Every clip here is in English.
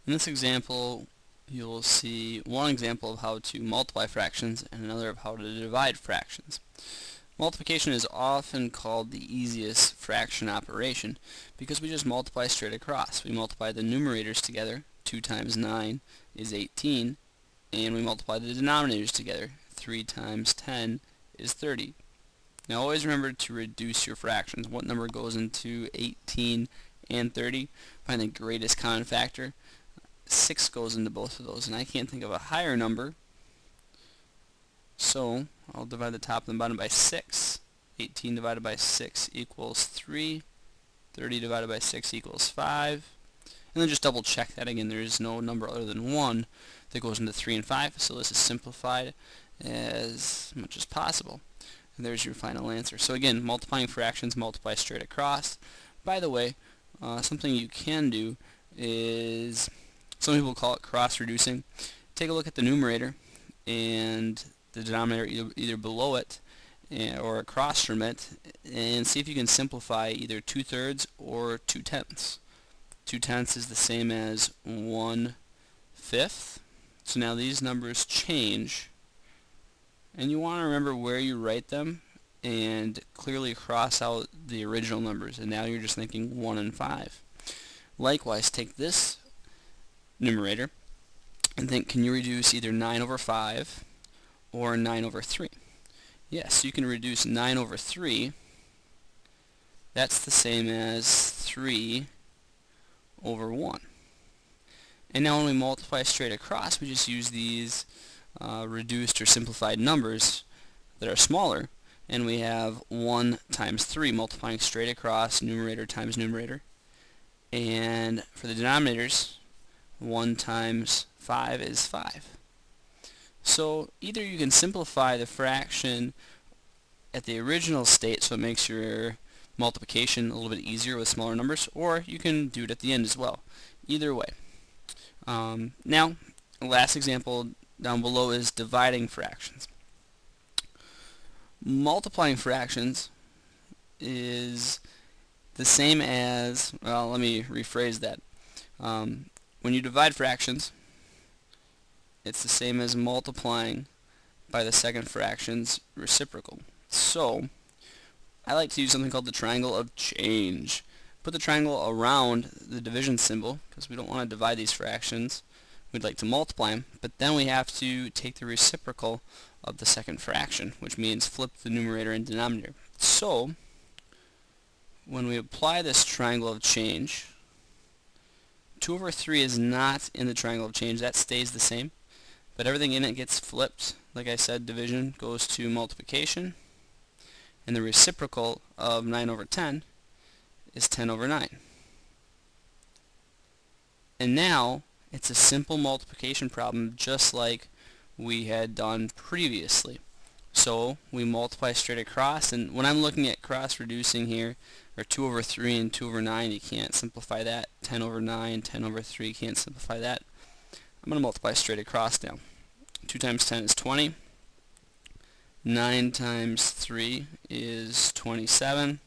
In this example, you'll see one example of how to multiply fractions and another of how to divide fractions. Multiplication is often called the easiest fraction operation because we just multiply straight across. We multiply the numerators together, 2 times 9 is 18, and we multiply the denominators together, 3 times 10 is 30. Now always remember to reduce your fractions. What number goes into 18 and 30? Find the greatest common factor. 6 goes into both of those, and I can't think of a higher number, so I'll divide the top and the bottom by 6. 18 divided by 6 equals 3. 30 divided by 6 equals 5. And then just double check that again. There is no number other than 1 that goes into 3 and 5, so this is simplified as much as possible. And there's your final answer. So again, multiplying fractions, multiply straight across. By the way, something you can do is, some people call it cross-reducing. Take a look at the numerator and the denominator either below it or across from it, and see if you can simplify either 2/3 or 2/10. 2/10 is the same as 1/5. So now these numbers change, and you want to remember where you write them and clearly cross out the original numbers, and now you're just thinking 1 and 5. Likewise, take this numerator and think, can you reduce either 9 over 5 or 9 over 3? Yes, you can reduce 9 over 3. That's the same as 3 over 1. And now when we multiply straight across, we just use these reduced or simplified numbers that are smaller, and we have 1 times 3 multiplying straight across, numerator times numerator. And for the denominators, 1 times 5 is 5. So either you can simplify the fraction at the original state so it makes your multiplication a little bit easier with smaller numbers, or you can do it at the end as well. Either way. Now, the last example down below is dividing fractions. Multiplying fractions is the same as, well, let me rephrase that. When you divide fractions, it's the same as multiplying by the second fraction's reciprocal. So, I like to use something called the triangle of change. Put the triangle around the division symbol because we don't want to divide these fractions. We'd like to multiply them, but then we have to take the reciprocal of the second fraction, which means flip the numerator and denominator. So, when we apply this triangle of change, 2 over 3 is not in the triangle of change. That stays the same, but everything in it gets flipped. Like I said, division goes to multiplication, and the reciprocal of 9 over 10 is 10 over 9. And now it's a simple multiplication problem just like we had done previously. So we multiply straight across, and when I'm looking at cross reducing here, or 2 over 3 and 2 over 9, you can't simplify that. 10 over 9, 10 over 3, can't simplify that. I'm going to multiply straight across now. 2 times 10 is 20. 9 times 3 is 27.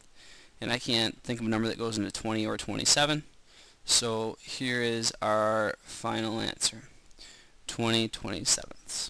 And I can't think of a number that goes into 20 or 27. So here is our final answer, 20/27.